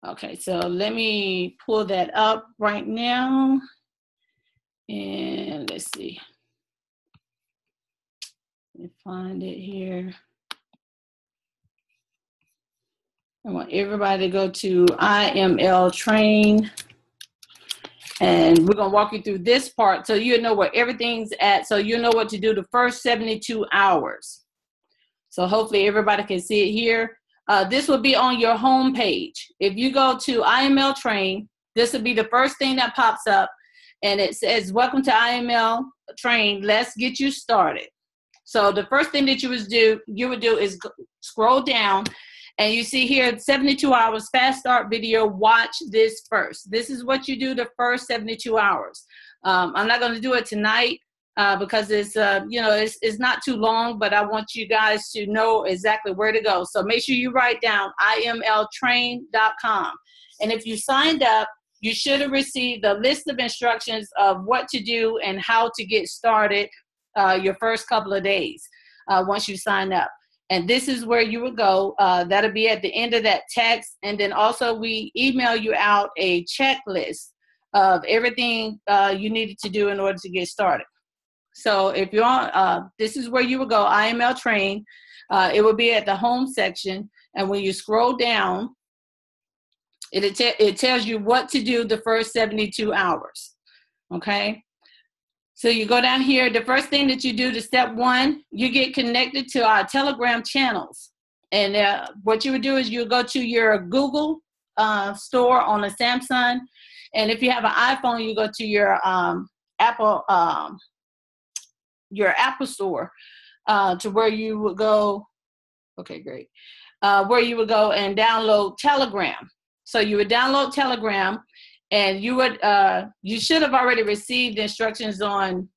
Okay, so let me pull that up right now. And let's see. Let me find it here. I want everybody to go to IML Train. And we're going to walk you through this part so you know where everything's at, so you know what to do the first 72 hours. So hopefully everybody can see it here. This will be on your home page. If you go to IML Train, this will be the first thing that pops up, and it says, welcome to IML Train, let's get you started. So the first thing that you would do is scroll down, and you see here 72 hours fast start video. Watch this first. This is what you do the first 72 hours. I'm not going to do it tonight because it's it's not too long, but I want you guys to know exactly where to go. So make sure you write down imltrain.com. And if you signed up, you should have received a list of instructions of what to do and how to get started your first couple of days once you sign up. And this is where you would go. That'll be at the end of that text. And then also we email you out a checklist of everything you needed to do in order to get started. So if you're on, this is where you would go, IML Train. It will be at the home section. And when you scroll down, it tells you what to do the first 72 hours. Okay. So you go down here, the first thing that you do to step 1, you get connected to our Telegram channels. And what you would do is you go to your Google store on a Samsung. And if you have an iPhone, you go to your Apple store to where you would go. Okay, great. Where you would go and download Telegram. So you would download Telegram. And you should have already received instructions on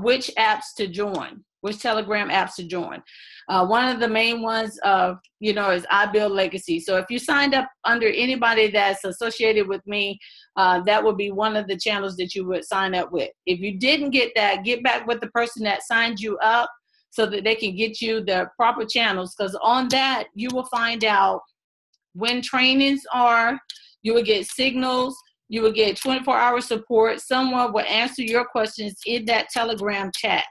which apps to join, which Telegram apps to join. One of the main ones, is I Build Legacy. So if you signed up under anybody that's associated with me, that would be one of the channels that you would sign up with. If you didn't get that, get back with the person that signed you up so that they can get you the proper channels. Because on that, you will find out when trainings are. You will get signals. You will get 24-hour support. Someone will answer your questions in that Telegram chat.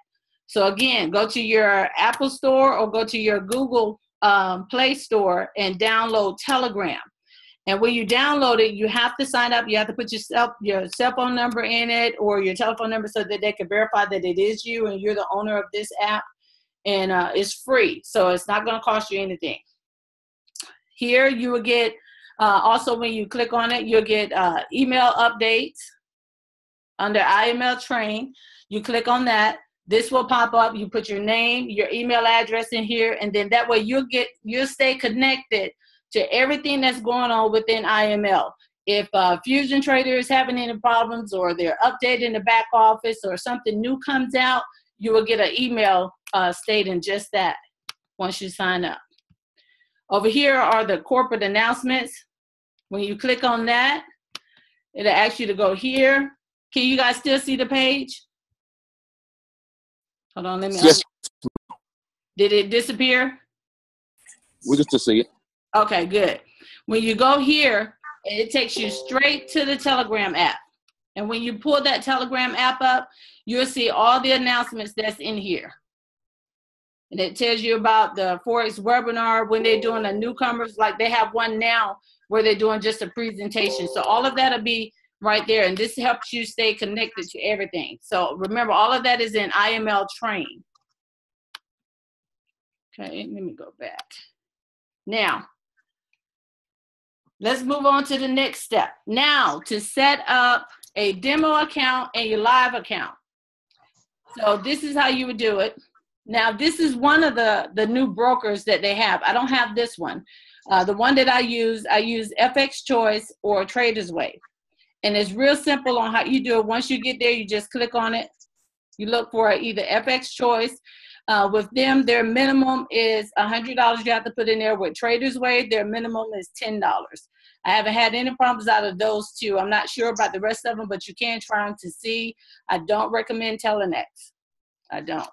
So again, go to your Apple store or go to your Google Play Store and download Telegram. And when you download it, you have to sign up. You have to put your cell phone number in it or your telephone number so that they can verify that it is you and you're the owner of this app. And it's free, so it's not going to cost you anything. Here you will get also, when you click on it, you'll get email updates under IML Train. You click on that. This will pop up. You put your name, your email address in here, and then that way you'll stay connected to everything that's going on within IML. If Fusion Trader is having any problems or they're updating the back office or something new comes out, you will get an email stating just that once you sign up. Over here are the corporate announcements. When you click on that, it'll ask you to go here. Can you guys still see the page? Hold on, let me. Yes. Did it disappear? We can still see it. Okay, good. When you go here, it takes you straight to the Telegram app. And when you pull that Telegram app up, you'll see all the announcements that's in here. And it tells you about the Forex webinar when they're doing the newcomers, like they have one now where they're doing just a presentation. So all of that will be right there. And this helps you stay connected to everything. So remember, all of that is in IML Train. Okay, let me go back. Now, let's move on to the next step. Now, to set up a demo account and your live account. So this is how you would do it. Now, this is one of the new brokers that they have. I don't have this one. The one that I use FX Choice or Trader's Way. And it's real simple on how you do it. Once you get there, you just click on it. You look for either FX Choice. With them, their minimum is $100 you have to put in there. With Trader's Way, their minimum is $10. I haven't had any problems out of those two. I'm not sure about the rest of them, but you can try them to see. I don't recommend Telenex. I don't.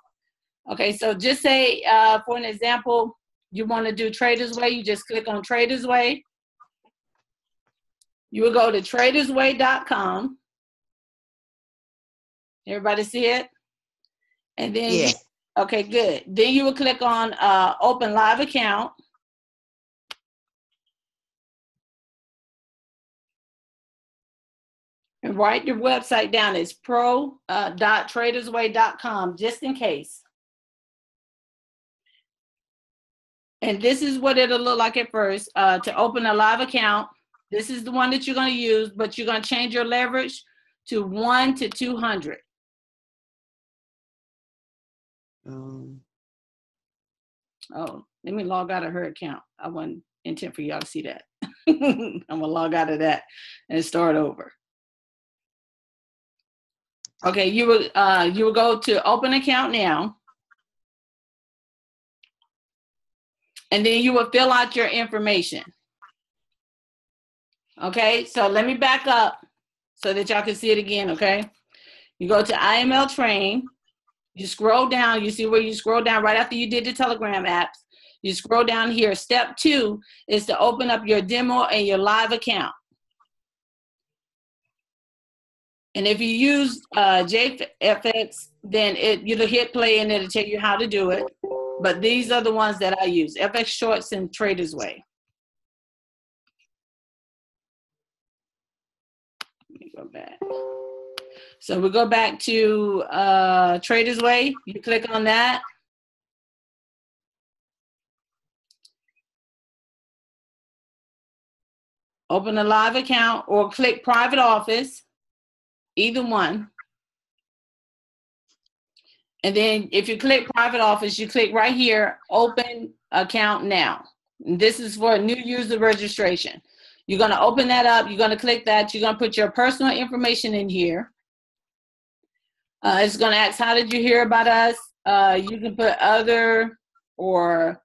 Okay, so just say, for an example, you want to do Trader's Way. You just click on Trader's Way. You will go to tradersway.com. Everybody see it? And then, Yeah. Okay, good. Then you will click on open live account. And write your website down. It's pro.tradersway.com, just in case. And this is what it'll look like at first. To open a live account, this is the one that you're going to use, but you're going to change your leverage to 1 to 200. Oh, let me log out of her account. I wasn't intent for y'all to see that. I'm going to log out of that and start over. Okay, you will go to open account now. And then you will fill out your information. Okay, so let me back up so that y'all can see it again, okay? You go to IML Train, you scroll down, you see where you scroll down right after you did the Telegram apps. You scroll down here. Step 2 is to open up your demo and your live account. And if you use JFX, then you'll hit play and it'll tell you how to do it. But these are the ones that I use, FX Shorts and Traders Way. Let me go back. So we go back to Traders Way. You click on that. Open a live account or click private office, either one. And then if you click private office, you click right here, open account now. And this is for a new user registration. You're going to open that up. You're going to click that. You're going to put your personal information in here. It's going to ask, how did you hear about us? You can put other or,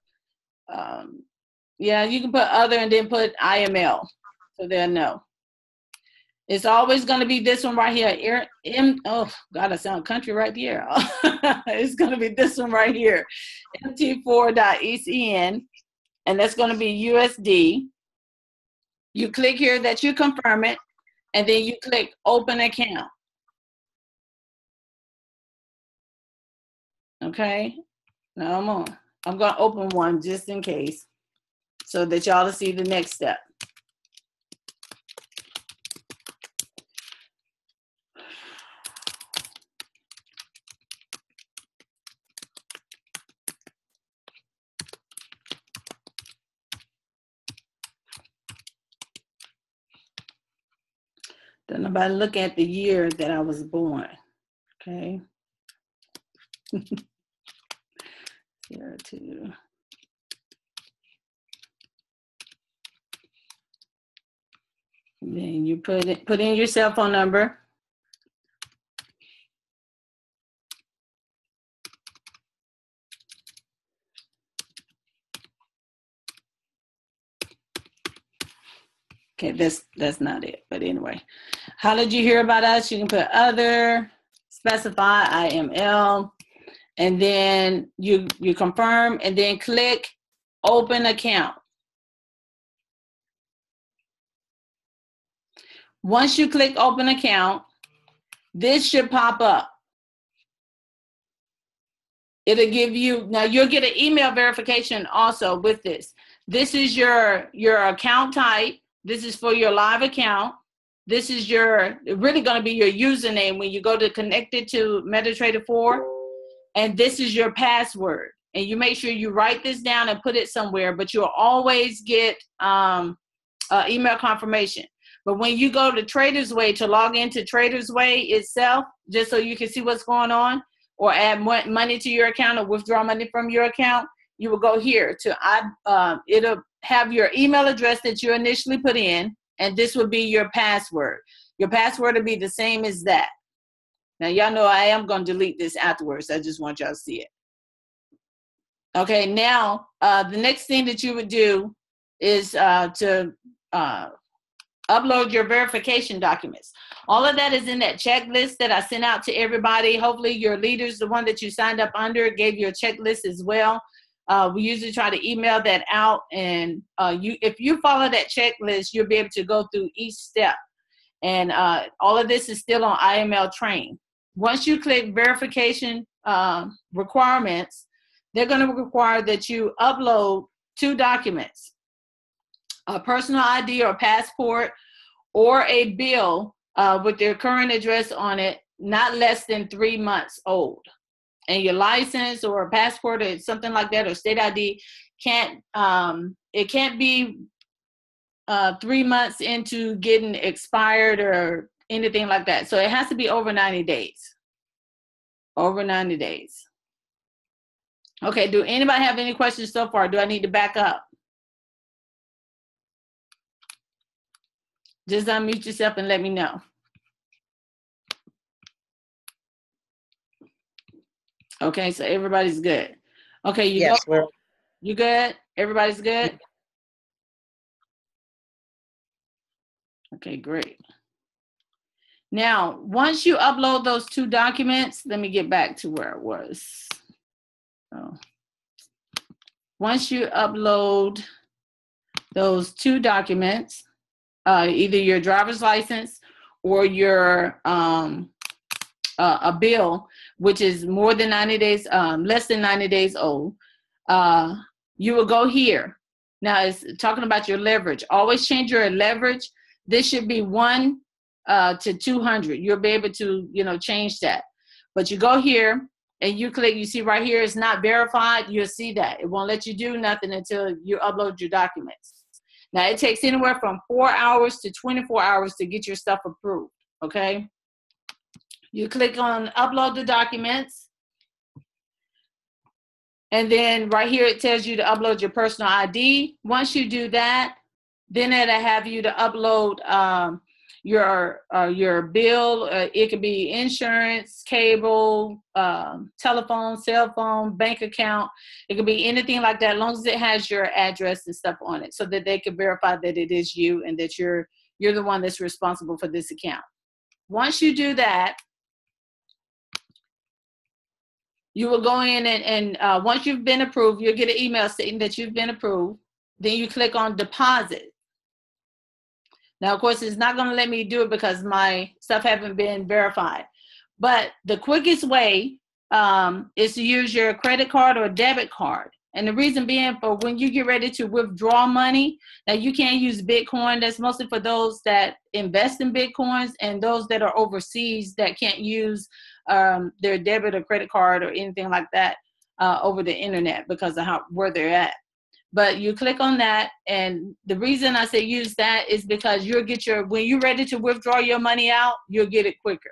yeah, you can put other and then put IML. So they'll know. It's always going to be this one right here. Oh, God, I sound country right here. It's going to be this one right here. MT4.ECN, and that's going to be USD. You click here that you confirm it, and then you click open account. Okay, now I'm going to open one just in case so that y'all will see the next step. Don't nobody look at the year that I was born, okay? 02. And then you put in your cell phone number. Okay, that's not it, but anyway. How did you hear about us? You can put other, specify IML, and then you confirm, and then click open account. Once you click open account, this should pop up. It'll give you, now you'll get an email verification also with this. This is your account type. This is for your live account. This is really going to be your username when you go to connect it to MetaTrader 4. And this is your password. And you make sure you write this down and put it somewhere, but you'll always get email confirmation. But when you go to Traders Way to log into Traders Way itself, just so you can see what's going on, or add money to your account or withdraw money from your account, you will go here to, it'll have your email address that you initially put in, and this will be your password. Your password will be the same as that. Now, y'all know I am going to delete this afterwards. I just want y'all to see it. Okay, now, the next thing that you would do is to upload your verification documents. All of that is in that checklist that I sent out to everybody. Hopefully your leaders, the one that you signed up under, gave you a checklist as well. We usually try to email that out, and if you follow that checklist, you'll be able to go through each step. And all of this is still on IML Train. Once you click verification requirements, they're going to require that you upload 2 documents, a personal ID or passport, or a bill with their current address on it, not less than 3 months old. And your license or a passport or something like that, or state ID, can't be 3 months into getting expired or anything like that. So it has to be over 90 days. Over 90 days. Okay, do anybody have any questions so far? Do I need to back up? Just unmute yourself and let me know. Okay, so everybody's good. Okay, you good? Everybody's good? Okay, great. Now, once you upload those 2 documents, let me get back to where it was. So, once you upload those 2 documents, either your driver's license or your a bill, which is more than 90 days, less than 90 days old, you will go here. Now it's talking about your leverage. Always change your leverage. This should be 1 to 200. You'll be able to, change that. But you go here and you click, you see right here, it's not verified. You'll see that. It won't let you do nothing until you upload your documents. Now it takes anywhere from 4 hours to 24 hours to get your stuff approved, okay? You click on upload the documents. And then right here, it tells you to upload your personal ID. Once you do that, then it'll have you to upload your bill. It could be insurance, cable, telephone, cell phone, bank account. It could be anything like that, as long as it has your address and stuff on it, so that they can verify that it is you and that you're the one that's responsible for this account. Once you do that, you will go in and once you've been approved, you'll get an email stating that you've been approved. Then you click on deposit. Now, of course, it's not going to let me do it because my stuff haven't been verified. But the quickest way is to use your credit card or debit card. And the reason being, for when you get ready to withdraw money, now you can't use Bitcoin. That's mostly for those that invest in Bitcoins and those that are overseas that can't use their debit or credit card or anything like that over the internet because of where they're at. But you click on that, and the reason I say use that is because you'll get when you're ready to withdraw your money out, you'll get it quicker.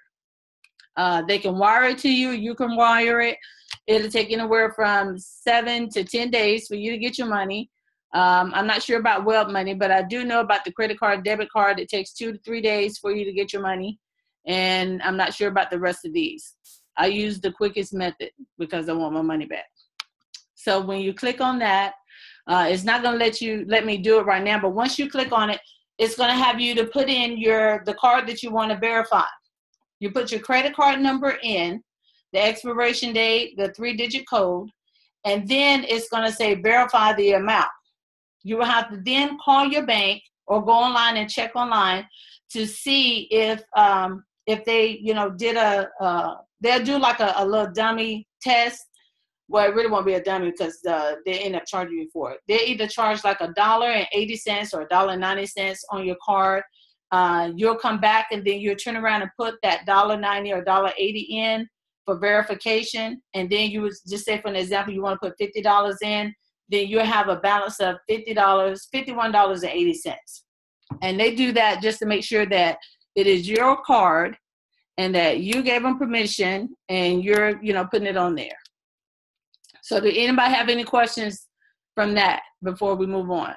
They can wire it to you. You can wire it. It'll take anywhere from 7 to 10 days for you to get your money. I'm not sure about web money, but I do know about the credit card, debit card. It takes 2 to 3 days for you to get your money. And I'm not sure about the rest of these. I use the quickest method because I want my money back. So when you click on that, it's not going to let me do it right now. But once you click on it, it's going to have you to put in the card that you want to verify. You put your credit card number in, the expiration date, the 3-digit code, and then it's going to say verify the amount. You will have to then call your bank or go online and check online to see if they, did they'll do like a little dummy test. Well, it really won't be a dummy because they end up charging you for it. They either charge like $1.80 or $1.90 on your card. You'll come back and then you'll turn around and put that $1.90 or $1.80 in for verification. And then you would just say, for an example, you want to put $50 in, then you'll have a balance of $51.80. And they do that just to make sure that it is your card and that you gave them permission and you're, putting it on there. So do anybody have any questions from that before we move on?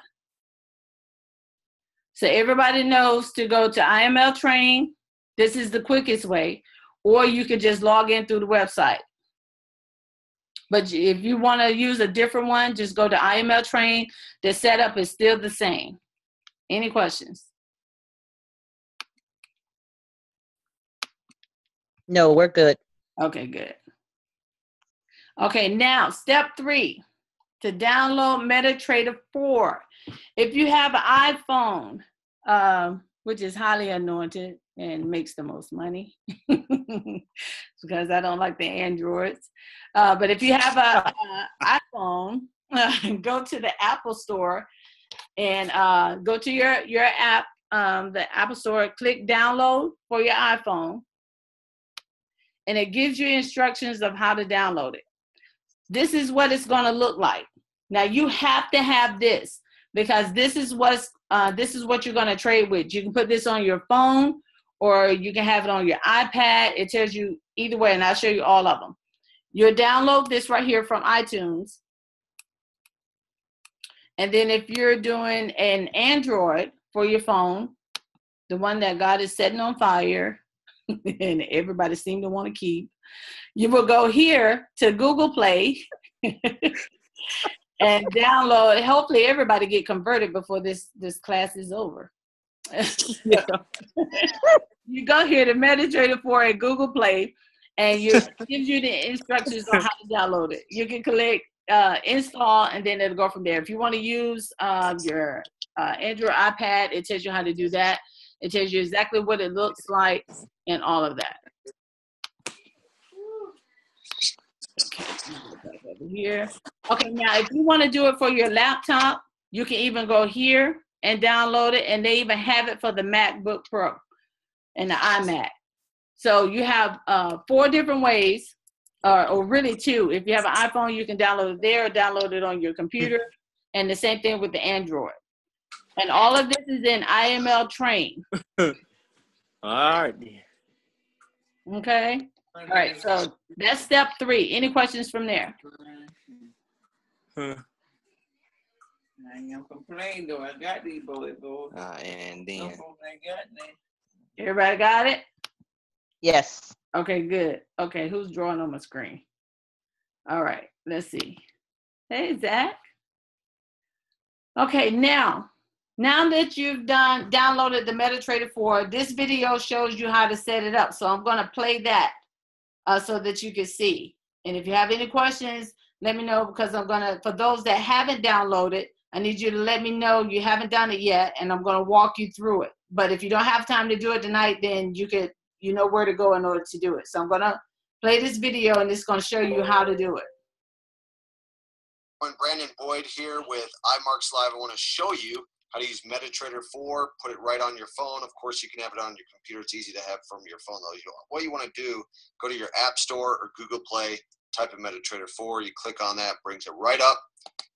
So everybody knows to go to IML Train. This is the quickest way. Or you could just log in through the website. But if you want to use a different one, just go to IML Train. The setup is still the same. Any questions? No, we're good. Okay, good. Okay, now step 3. to download MetaTrader 4. If you have an iPhone, which is highly anointed and makes the most money, because I don't like the Androids. But if you have an iPhone, go to the Apple Store and go to your app, the Apple Store, click download for your iPhone, and it gives you instructions of how to download it. This is what it's going to look like. Now you have to have this, because this is what you're going to trade with. You can put this on your phone, or you can have it on your iPad. It tells you either way, and I'll show you all of them. You'll download this right here from iTunes. And then if you're doing an Android for your phone, the one that God is setting on fire, and everybody seems to want to keep, you will go here to Google Play and download. Hopefully everybody get converted before this class is over. You go here to MetaTrader 4 at Google Play, and it gives you the instructions on how to download it. You can click install, and then it'll go from there. If you want to use your Android iPad, it tells you how to do that. It tells you exactly what it looks like and all of that. Okay, over here. Okay, now if you want to do it for your laptop, you can even go here and download it, and they even have it for the MacBook Pro and the iMac. So you have 4 different ways, or really 2. If you have an iPhone, you can download it there, or download it on your computer, and the same thing with the Android. And all of this is in IML Train. All right. Okay. All right. So that's step 3. Any questions from there? I ain't gonna complain though. I got these boys. And then Everybody got it? Yes. Okay, good. Okay, who's drawing on my screen? All right, let's see. Hey, Zach. Okay, now that you've downloaded the MetaTrader 4, this video shows you how to set it up. So I'm going to play that so that you can see. And if you have any questions, let me know, because I'm going to, for those that haven't downloaded, I need you to let me know you haven't done it yet, and I'm going to walk you through it. But if you don't have time to do it tonight, then you know where to go in order to do it. So I'm going to play this video, and it's going to show you how to do it. Brandon Boyd here with iMarks Live. I want to show you how to use MetaTrader 4, put it right on your phone. Of course, you can have it on your computer. It's easy to have from your phone, though. What you want to do, go to your App Store or Google Play, type in MetaTrader 4. You click on that, brings it right up.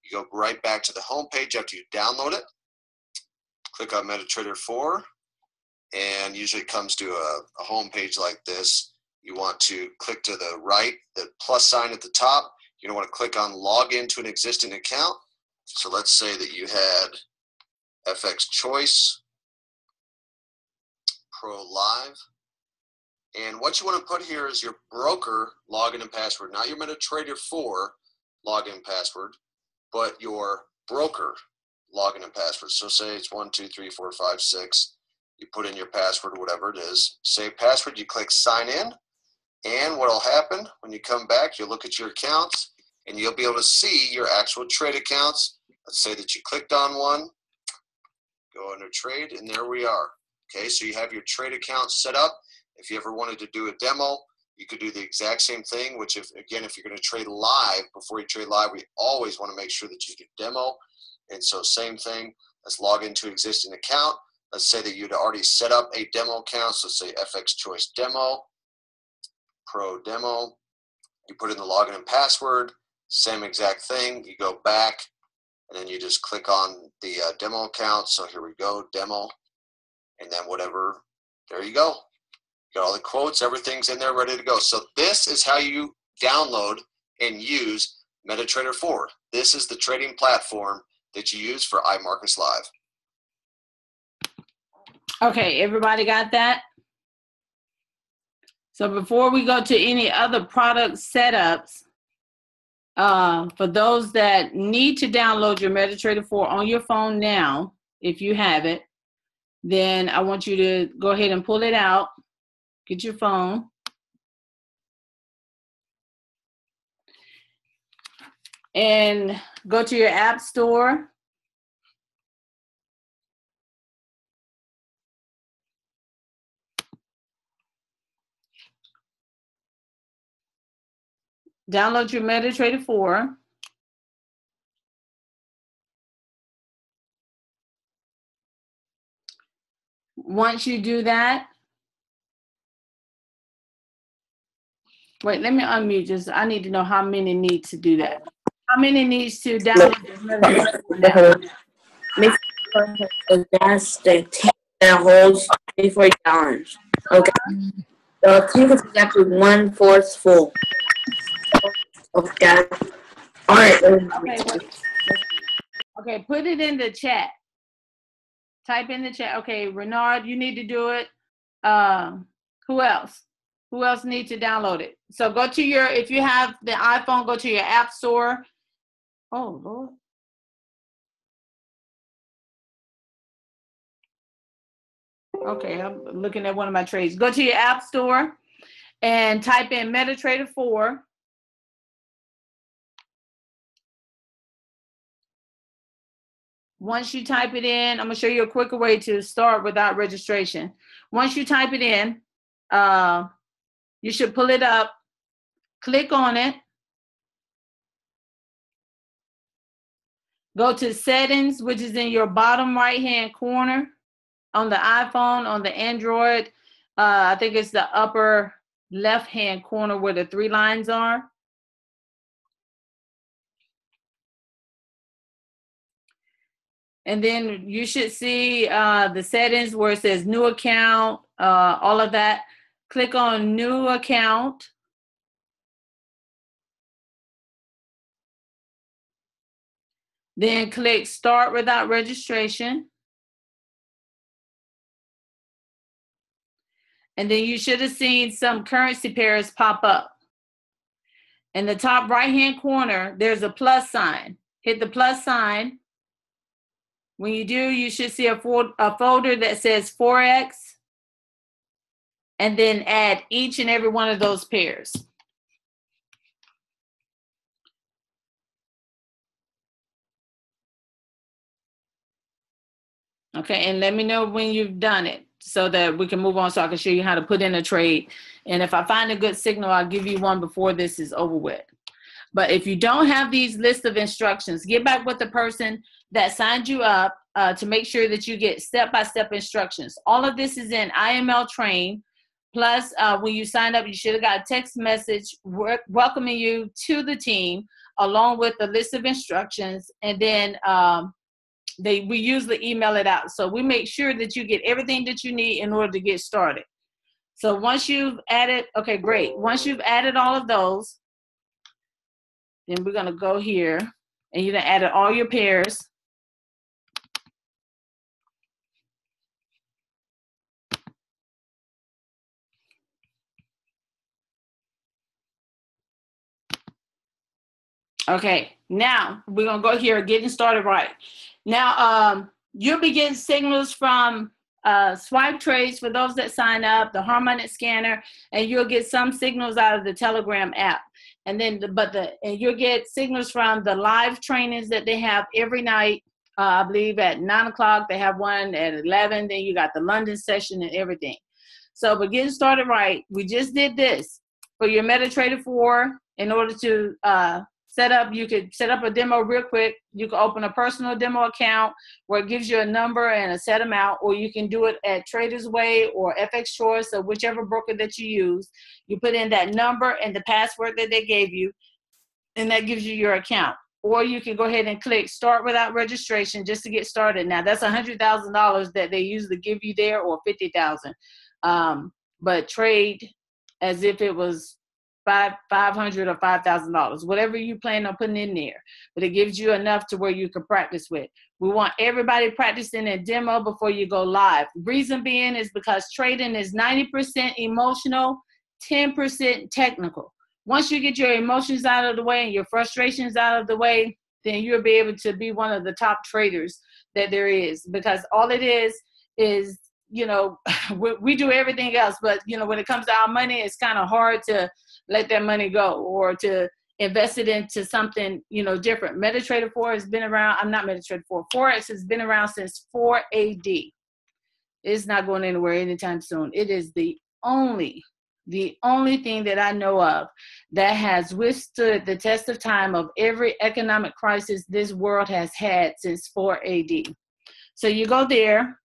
You go right back to the home page after you download it. Click on MetaTrader 4, and usually it comes to a home page like this. You want to click to the right, the plus sign at the top. You don't want to click on log into an existing account. So let's say that you had FX Choice Pro Live. And what you want to put here is your broker login and password, not your MetaTrader 4 login password, but your broker login and password. So say it's 1, 2, 3, 4, 5, 6. You put in your password, whatever it is. Save password, you click sign in. And what will happen when you come back, you'll look at your accounts, and you'll be able to see your actual trade accounts. Let's say that you clicked on one, go under trade, and there we are. Okay, so you have your trade account set up. If you ever wanted to do a demo, you could do the exact same thing, which if you're going to trade live, before you trade live, we always want to make sure that you do demo. And so same thing, let's log into existing account. Let's say that you'd already set up a demo account. So say FX Choice Demo, Pro Demo. You put in the login and password, same exact thing. You go back, and then you just click on the demo account. So here we go, demo. And then whatever, there you go. You got all the quotes, everything's in there ready to go. So this is how you download and use MetaTrader 4. This is the trading platform that you use for iMarkets Live. Okay, everybody got that? So before we go to any other product setups, for those that need to download your MetaTrader 4 on your phone now, if you have it, then I want you to go ahead and pull it out. Get your phone. and go to your app store. Download your MetaTrader 4. Once you do that, wait, let me unmute just, I need to know how many need to do that. How many needs to download your MetaTrader 4 now? Make sure the gas tank that holds 24 gallons. Okay. The tank is exactly 1/4 full of gas. All right. Okay, wait. Okay, put it in the chat. Type in the chat. Okay, Renard, you need to do it. Who else? Who else needs to download it? So go to your, if you have the iPhone, go to your app store. Oh, Lord. Okay, I'm looking at one of my trades. Go to your app store and type in MetaTrader 4. Once you type it in, I'm going to show you a quicker way to start without registration. Once you type it in, you should pull it up, click on it, go to settings, which is in your bottom right-hand corner on the iPhone, on the Android. I think it's the upper left-hand corner where the 3 lines are. And then you should see the settings where it says new account, all of that. Click on new account. Then click start without registration. And then you should have seen some currency pairs pop up. In the top right-hand corner, there's a plus sign. Hit the plus sign. When you do, you should see a folder that says Forex, and then add each and every one of those pairs. Okay, and let me know when you've done it so that we can move on so I can show you how to put in a trade. And if I find a good signal, I'll give you one before this is over with. But if you don't have these lists of instructions, get back with the person that signed you up to make sure that you get step-by-step instructions. All of this is in IML Train. Plus, when you sign up, you should have got a text message welcoming you to the team along with the list of instructions. And then we usually email it out. So we make sure that you get everything that you need in order to get started. So once you've added, okay, great. Once you've added all of those, then we're going to go here and you're going to add all your pairs. Okay, now we're going to go here, getting started right. Now, you'll be getting signals from SWIPETRADES for those that sign up, the harmonic scanner, and you'll get some signals out of the Telegram app. And then, and you'll get signals from the live trainings that they have every night. I believe at 9 o'clock, they have one at 11. Then you got the London session and everything. So, but getting started right, we just did this for your MetaTrader 4 in order to set up. You could set up a demo real quick. You can open a personal demo account where it gives you a number and a set amount, or you can do it at Traders Way or FX Choice or whichever broker that you use. You put in that number and the password that they gave you, and that gives you your account. Or you can go ahead and click start without registration just to get started. Now that's $100,000 that they usually give you there, or $50,000. But trade as if it was $500 or $5,000, whatever you plan on putting in there. But it gives you enough to where you can practice with. We want everybody practicing a demo before you go live. Reason being is because trading is 90% emotional, 10% technical. Once you get your emotions out of the way and your frustrations out of the way, then you'll be able to be one of the top traders that there is. Because all it is, you know, we do everything else, but, you know, when it comes to our money, it's kind of hard to let that money go, or to, invested into something, you know, different. MetaTrader 4 has been around. I'm not MetaTrader 4. Forex has been around since 4 AD. It's not going anywhere anytime soon. It is the only thing that I know of that has withstood the test of time of every economic crisis this world has had since 4 AD. So you go there,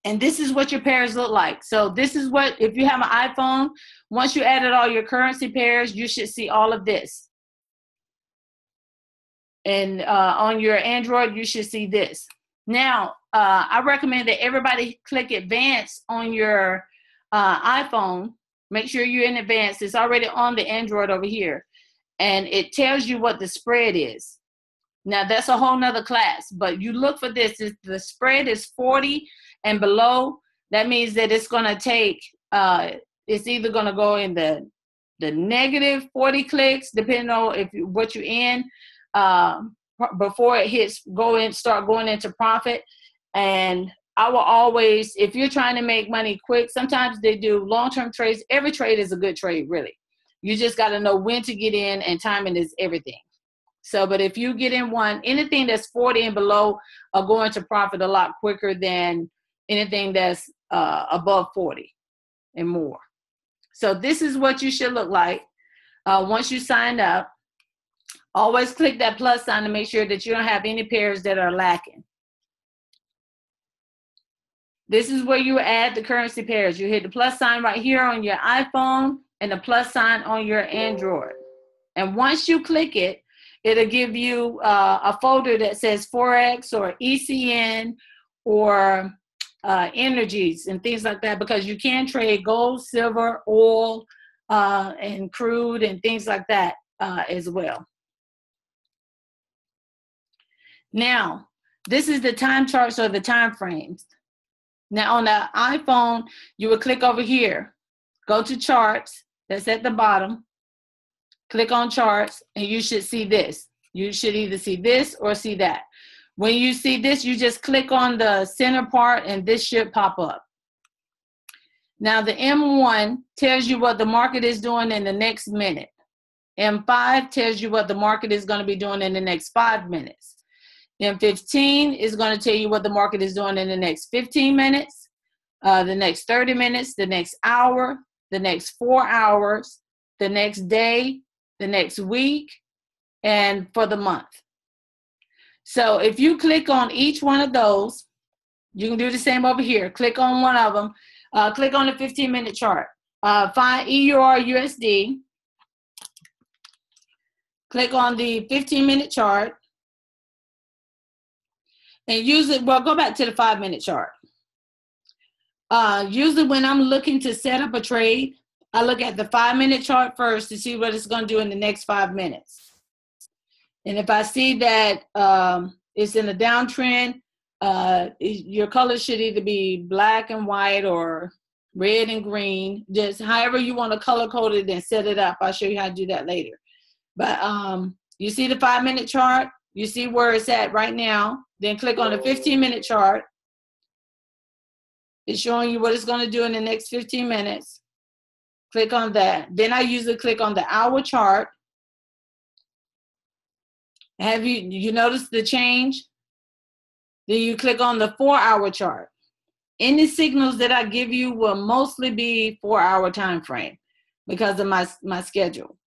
and this is what your pairs look like. So this is what, if you have an iPhone, once you added all your currency pairs, you should see all of this. And on your Android, you should see this. Now, I recommend that everybody click advanced on your iPhone. Make sure you're in advanced. It's already on the Android over here. And it tells you what the spread is. Now, that's a whole nother class. But you look for this. If the spread is 40 and below, that means that it's going to take, it's either going to go in the negative 40 clicks, depending on what you're in, before it hits, start going into profit. And I will always, if you're trying to make money quick, sometimes they do long-term trades. Every trade is a good trade, really. You just got to know when to get in, and timing is everything. So, but if you get in one, anything that's 40 and below are going to profit a lot quicker than anything that's above 40 and more. So this is what you should look like once you sign up. Always click that plus sign to make sure that you don't have any pairs that are lacking. This is where you add the currency pairs. You hit the plus sign right here on your iPhone and the plus sign on your Android. And once you click it, it'll give you a folder that says Forex or ECN or energies and things like that, because you can trade gold, silver, oil, and crude and things like that as well. Now, this is the time charts or the time frames. Now, on the iPhone, you would click over here, go to charts, that's at the bottom, click on charts, and you should see this. You should either see this or see that. When you see this, you just click on the center part, and this should pop up. Now, the M1 tells you what the market is doing in the next minute. M5 tells you what the market is going to be doing in the next 5 minutes. M15 is going to tell you what the market is doing in the next 15 minutes, the next 30 minutes, the next hour, the next 4 hours, the next day, the next week, and for the month. So if you click on each one of those, you can do the same over here. Click on one of them. Click on the 15-minute chart. Find EUR USD. Click on the 15-minute chart. And usually, well, go back to the 5-minute chart. Usually when I'm looking to set up a trade, I look at the 5-minute chart first to see what it's going to do in the next 5 minutes. And if I see that it's in a downtrend, your color should either be black and white or red and green. Just however you want to color code it and set it up. I'll show you how to do that later. But you see the 5-minute chart. You see where it's at right now. Then click on the 15-minute chart. It's showing you what it's going to do in the next 15 minutes. Click on that. Then I usually click on the hour chart. Have you noticed the change? Then you click on the 4-hour chart. Any signals that I give you will mostly be 4-hour time frame because of my schedule.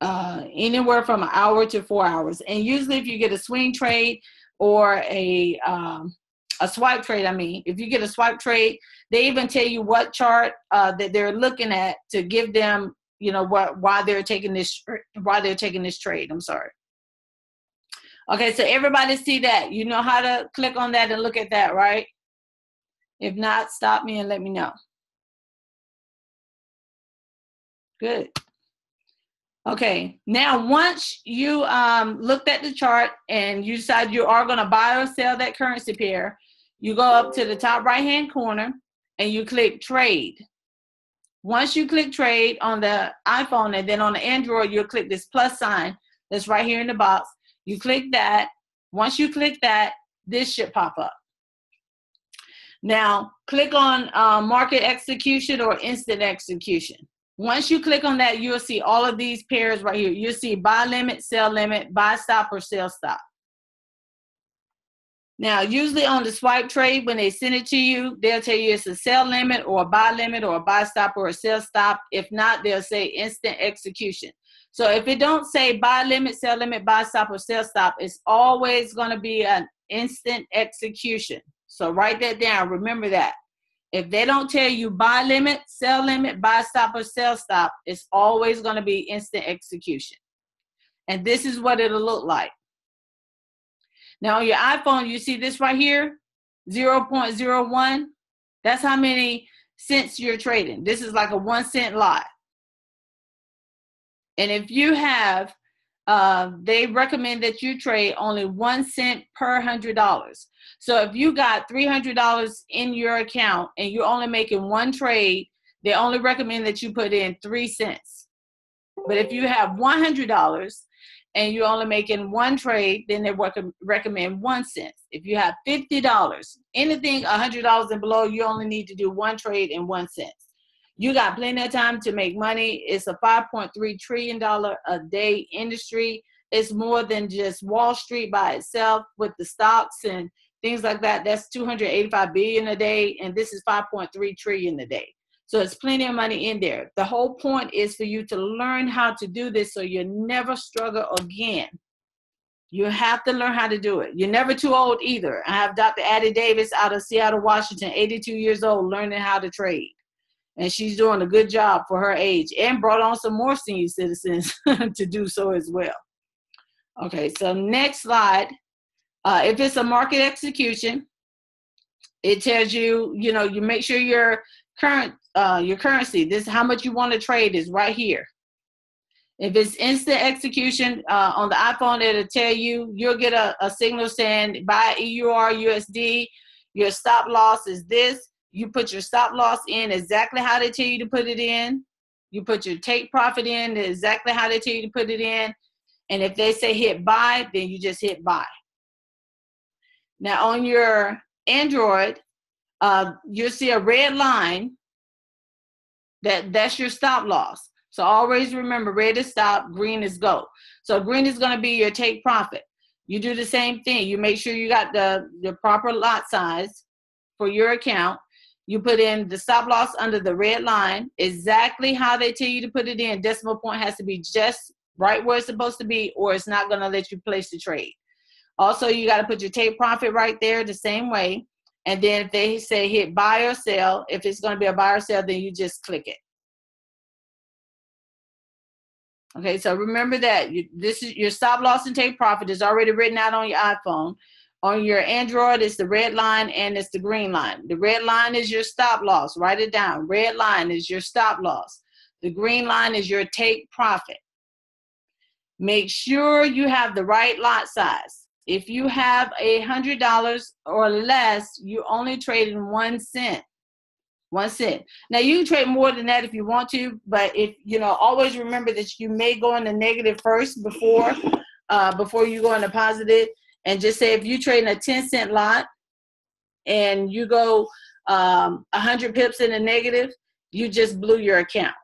Anywhere from an hour to 4 hours. And usually if you get a swing trade or a swipe trade, if you get a swipe trade, they even tell you what chart that they're looking at to give them, you know, why they're taking this trade. I'm sorry. Okay, so everybody see that. You know how to click on that and look at that, right? If not, stop me and let me know. Good. Okay, now once you looked at the chart and you decide you are going to buy or sell that currency pair, you go up to the top right-hand corner and you click trade. Once you click trade on the iPhone and then on the Android, you'll click this plus sign that's right here in the box. You click that. Once you click that, this should pop up. Now, click on market execution or instant execution. Once you click on that, you'll see all of these pairs right here. You'll see buy limit, sell limit, buy stop, or sell stop. Now, usually on the swipe trade, when they send it to you, they'll tell you it's a sell limit or a buy limit or a buy stop or a sell stop. If not, they'll say instant execution. So if it don't say buy limit, sell limit, buy stop, or sell stop, it's always going to be an instant execution. So write that down. Remember that. If they don't tell you buy limit, sell limit, buy stop, or sell stop, it's always going to be instant execution. And this is what it'll look like. Now on your iPhone, you see this right here, 0.01. That's how many cents you're trading. This is like a 1 cent lot. And if you have, they recommend that you trade only 1 cent per $100. So if you got $300 in your account and you're only making one trade, they only recommend that you put in 3 cents. But if you have $100 and you're only making one trade, then they recommend 1 cent. If you have $50, anything $100 and below, you only need to do one trade in 1 cent. You got plenty of time to make money. It's a $5.3 trillion a day industry. It's more than just Wall Street by itself with the stocks and things like that. That's 285 billion a day, and this is 5.3 trillion a day. So it's plenty of money in there. The whole point is for you to learn how to do this so you never struggle again. You have to learn how to do it. You're never too old either. I have Dr. Addie Davis out of Seattle, Washington, 82 years old, learning how to trade. And she's doing a good job for her age and brought on some more senior citizens to do so as well. Okay, so next slide. If it's a market execution, it tells you, you know, you make sure your currency, this is how much you want to trade, is right here. If it's instant execution on the iPhone, it'll tell you, you'll get a signal saying buy EUR USD, your stop loss is this. You put your stop loss in exactly how they tell you to put it in. You put your take profit in exactly how they tell you to put it in. And if they say hit buy, then you just hit buy. Now on your Android, you'll see a red line. That's your stop loss. So always remember, red is stop, green is go. So green is going to be your take profit. You do the same thing. You make sure you got the proper lot size for your account. You put in the stop loss under the red line, exactly how they tell you to put it in. Decimal point has to be just right where it's supposed to be, or it's not going to let you place the trade. Also, you got to put your take profit right there the same way. And then if they say hit buy or sell, if it's going to be a buy or sell, then you just click it. Okay, so remember that this is your stop loss and take profit is already written out on your iPhone. On your Android, it's the red line and it's the green line. The red line is your stop loss. Write it down. Red line is your stop loss. The green line is your take profit. Make sure you have the right lot size. If you have $100 or less, you only trade in 1 cent. 1 cent. Now you can trade more than that if you want to, but if always remember that you may go in the negative first before you go in the positive. And just say if you trade in a 10-cent lot and you go 100 pips in the negative, you just blew your account.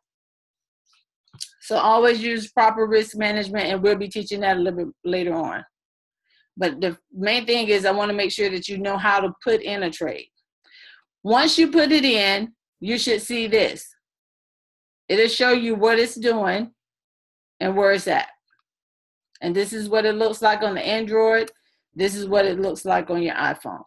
So always use proper risk management, and we'll be teaching that a little bit later on. But the main thing is I want to make sure that you know how to put in a trade. Once you put it in, you should see this. It'll show you what it's doing and where it's at. And this is what it looks like on the Android. This is what it looks like on your iPhone.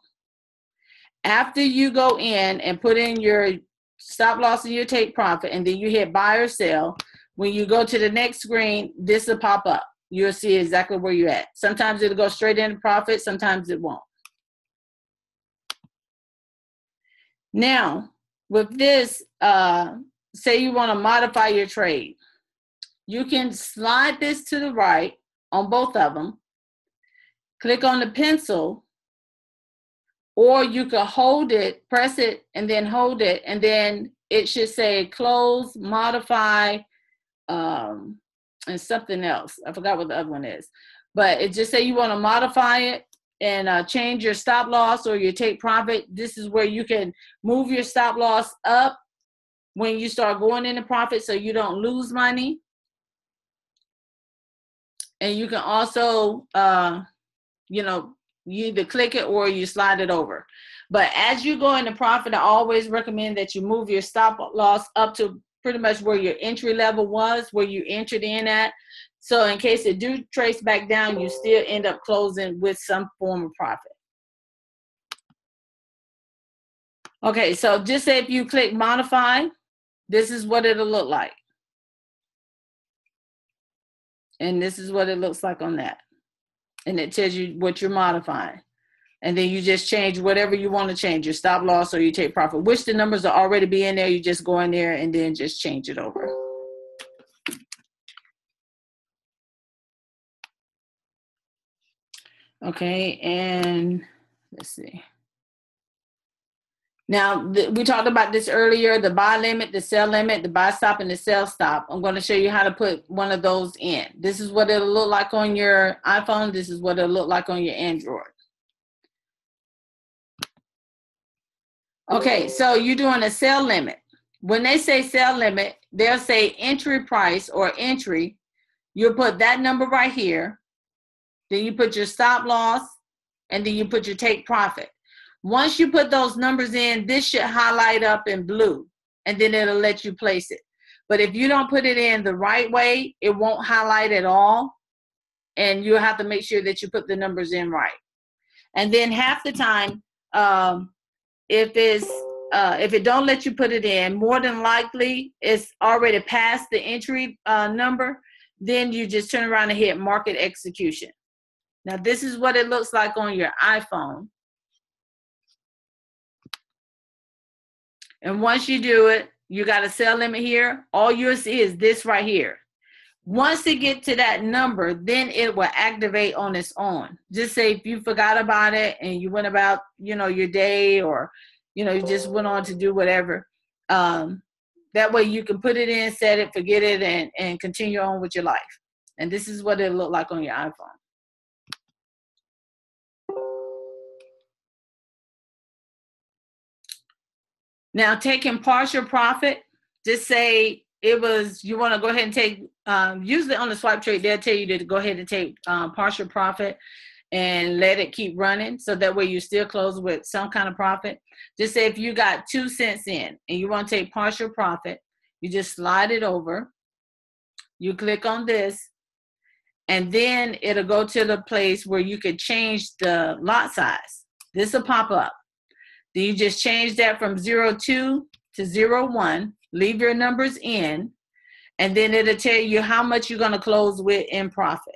After you go in and put in your stop loss and your take profit, and then you hit buy or sell, when you go to the next screen, this will pop up. You'll see exactly where you're at. Sometimes it'll go straight into profit. Sometimes it won't. Now, with this, say you want to modify your trade. You can slide this to the right on both of them. Click on the pencil, or you could hold it, press it, and then hold it, and then it should say close, modify, and something else. I forgot what the other one is. But it just say you want to modify it and change your stop loss or your take profit. This is where you can move your stop loss up when you start going into profit so you don't lose money. And you can also, you know, you either click it or you slide it over. But as you go into profit, I always recommend that you move your stop loss up to pretty much where your entry level was, where you entered in at. So in case it do trace back down, you still end up closing with some form of profit. Okay, so just say if you click modify, this is what it'll look like. And this is what it looks like on that. And it tells you what you're modifying. And then you just change whatever you want to change, your stop loss or you take profit. Which the numbers are already be in there, you just go in there and then just change it over. Okay, and let's see. Now, we talked about this earlier, the buy limit, the sell limit, the buy stop, and the sell stop. I'm going to show you how to put one of those in. This is what it'll look like on your iPhone. This is what it'll look like on your Android. Okay, so you're doing a sell limit. When they say sell limit, they'll say entry price or entry. You'll put that number right here. Then you put your stop loss, and then you put your take profit. Once you put those numbers in, this should highlight up in blue, and then it'll let you place it. But if you don't put it in the right way, it won't highlight at all, and you'll have to make sure that you put the numbers in right. And then half the time, if it don't let you put it in, more than likely it's already past the entry number. Then you just turn around and hit market execution. Now this is what it looks like on your iPhone. And once you do it, you got a sell limit here. All you'll see is this right here. Once it gets to that number, then it will activate on its own. Just say if you forgot about it and you went about, you know, your day, or, you know, you just went on to do whatever. That way you can put it in, set it, forget it, and continue on with your life. And this is what it'll look like on your iPhone. Now, taking partial profit, just say it was, you want to go ahead and take, usually on the swipe trade, they'll tell you to go ahead and take partial profit and let it keep running. So that way you still close with some kind of profit. Just say if you got 2 cents in and you want to take partial profit, you just slide it over. You click on this, and then it'll go to the place where you could change the lot size. This will pop up. Then you just change that from 02 to 01, leave your numbers in, and then it'll tell you how much you're going to close with in profit.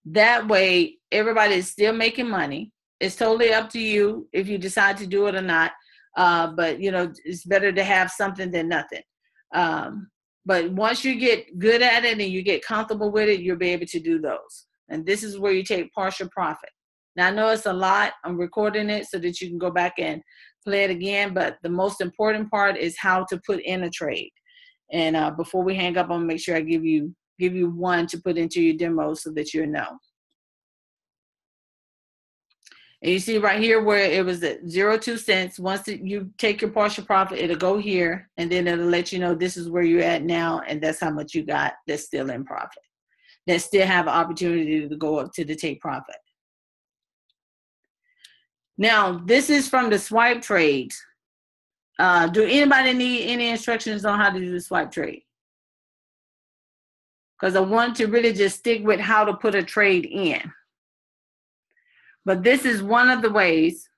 That way, everybody is still making money. It's totally up to you if you decide to do it or not. But, you know, it's better to have something than nothing. But once you get good at it and you get comfortable with it, you'll be able to do those. And this is where you take partial profit. Now, I know it's a lot. I'm recording it so that you can go back and play it again. But the most important part is how to put in a trade. And before we hang up, I'm going to make sure I give you one to put into your demo so that you know. And you see right here where it was at 02 cents. Once you take your partial profit, it'll go here, and then it'll let you know this is where you're at now, and that's how much you got that's still in profit. That still have an opportunity to go up to the take profit. Now, this is from the swipe trades. Do anybody need any instructions on how to do the swipe trade? Because I want to really just stick with how to put a trade in. But this is one of the ways.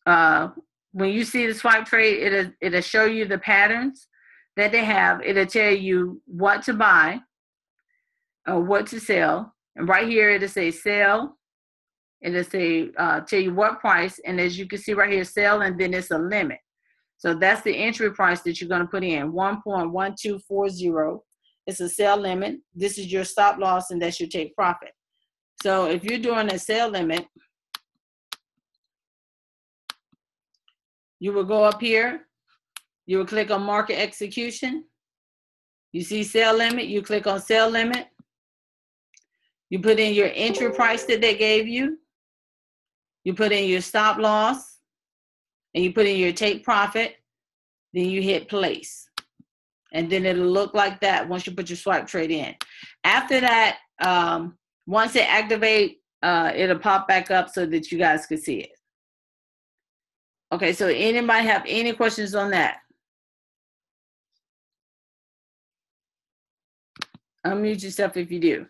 When you see the swipe trade, it'll show you the patterns that they have. It'll tell you what to buy or what to sell. And right here, it'll say sell. It'll say, tell you what price. And as you can see right here, sell, and then it's a limit. So that's the entry price that you're going to put in, 1.1240. It's a sell limit. This is your stop loss, and that's your take profit. So if you're doing a sell limit, you will go up here. You will click on market execution. You see sell limit. You click on sell limit. You put in your entry price that they gave you. You put in your stop loss. And you put in your take profit. then you hit place. And then it'll look like that once you put your swipe trade in. After that, once it activates, it'll pop back up so that you guys can see it. Okay, so anybody have any questions on that? Unmute yourself if you do.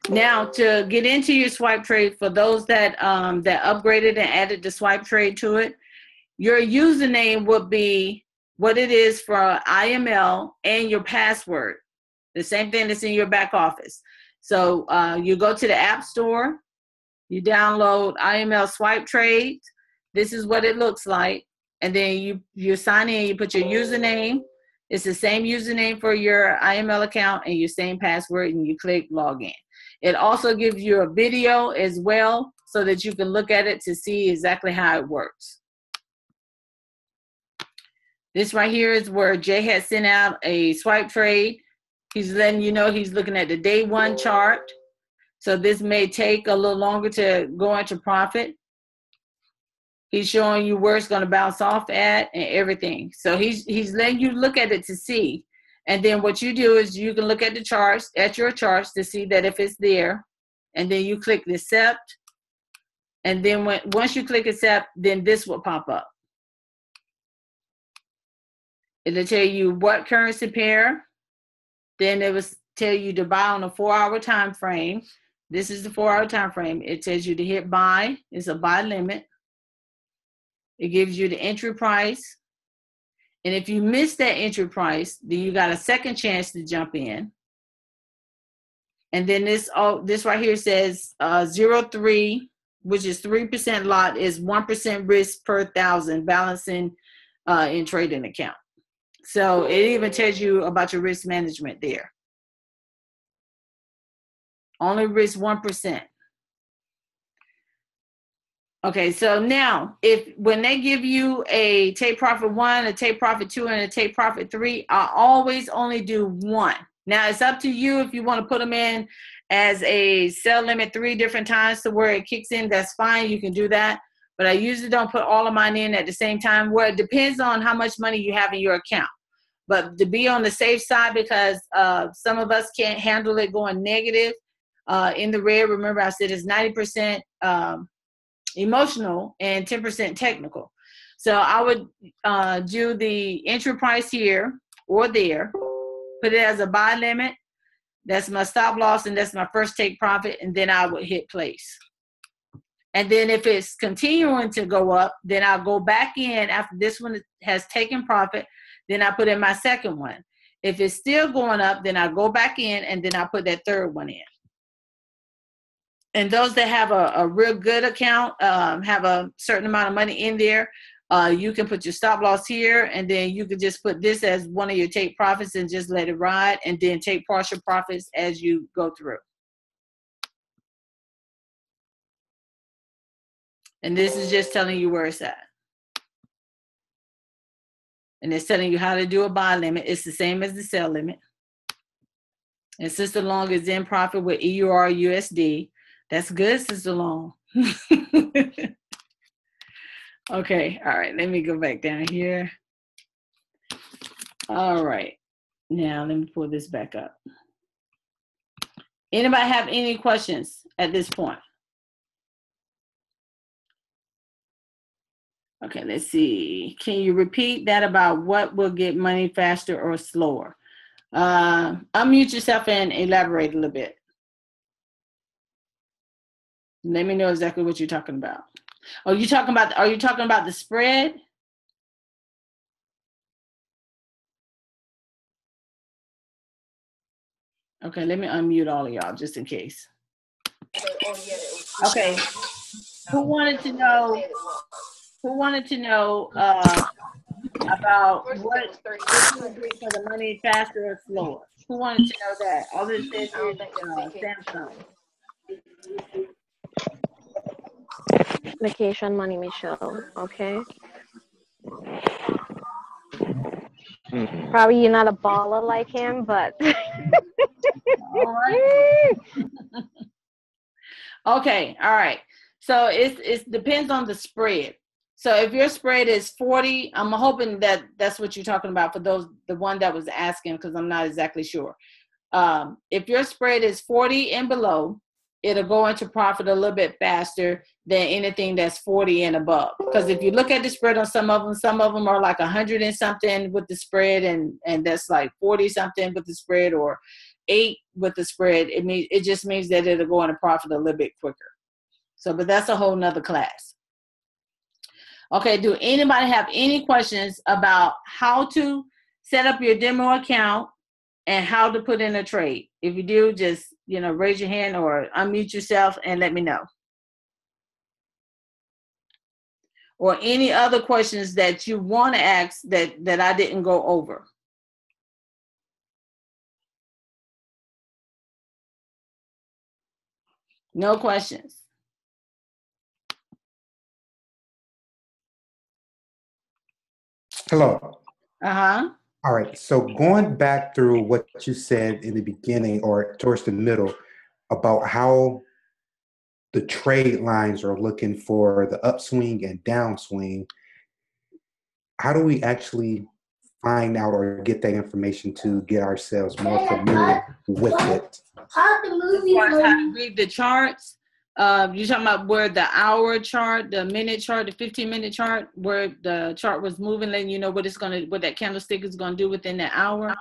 Now, to get into your swipe trade, for those that that upgraded and added the swipe trade to it, your username would be what it is for IML and your password. The same thing that's in your back office. So you go to the App Store, you download IML Swipe Trades. This is what it looks like. And then you sign in, you put your username. It's the same username for your IML account and your same password, and you click login. It also gives you a video as well so that you can look at it to see exactly how it works. This right here is where Jay had sent out a swipe trade. He's letting you know he's looking at the day one chart. So this may take a little longer to go into profit. He's showing you where it's going to bounce off at and everything. So he's letting you look at it to see. And then what you do is you can look at the charts, at your charts, to see that if it's there. And then you click accept. And then once you click accept, then this will pop up. It'll tell you what currency pair. Then it will tell you to buy on a 4-hour time frame. This is the 4-hour time frame. It tells you to hit buy. It's a buy limit. It gives you the entry price. And if you miss that entry price, then you got a second chance to jump in. And then this right here says 0.3, which is 3% lot, is 1% risk per 1,000 balancing in trading account. So it even tells you about your risk management there. Only risk 1%. Okay, so now when they give you a take profit 1, a take profit 2, and a take profit 3, I always only do 1. Now it's up to you if you want to put them in as a sell limit 3 different times to where it kicks in. That's fine, you can do that. But I usually don't put all of mine in at the same time. Well, it depends on how much money you have in your account. But to be on the safe side, because some of us can't handle it going negative in the red. Remember, I said it's 90% emotional and 10% technical. So I would do the entry price here or there, put it as a buy limit. That's my stop loss, and that's my first take profit, and then I would hit place. And then if it's continuing to go up, then I'll go back in after this one has taken profit. Then I put in my second one. If it's still going up, then I go back in, and then I put that third one in. And those that have a real good account, have a certain amount of money in there, you can put your stop loss here, and then you can just put this as one of your take profits and just let it ride, and then take partial profits as you go through. And this is just telling you where it's at. And it's telling you how to do a buy limit. It's the same as the sell limit. And Sister Long is in profit with EUR USD. That's good, Sister Long. Okay, all right, let me go back down here. All right, now let me pull this back up. Anybody have any questions at this point? Okay, let's see. Can you repeat that about what will get money faster or slower? Unmute yourself and elaborate a little bit. Let me know exactly what you're talking about. Are you talking about the spread? Okay, let me unmute all of y'all just in case. Okay. Who wanted to know about what will do for the money faster or slower? Who wanted to know that? All this says here is Samsung. Vacation money, Michelle. Okay. Probably you're not a baller like him, but. All right. Okay. All right. So it depends on the spread. So if your spread is 40, I'm hoping that that's what you're talking about for the one that was asking, because I'm not exactly sure. If your spread is 40 and below, it'll go into profit a little bit faster than anything that's 40 and above. Because if you look at the spread on some of them are like 100 and something with the spread, and that's like 40 something with the spread, or 8 with the spread. It just means that it'll go into profit a little bit quicker. So, but that's a whole nother class. Okay, do anybody have any questions about how to set up your demo account and how to put in a trade? If you do, just, raise your hand or unmute yourself and let me know. Or any other questions that you want to ask that I didn't go over. No questions. Hello. Uh-huh. All right. So going back through what you said in the beginning or towards the middle about how the trade lines are looking for the upswing and downswing, how do we actually find out or get that information to get ourselves more familiar with it? As far as how to read the charts, you're talking about where the hour chart, the minute chart, the 15-minute chart, where the chart was moving, letting you know what that candlestick is gonna do within the hour?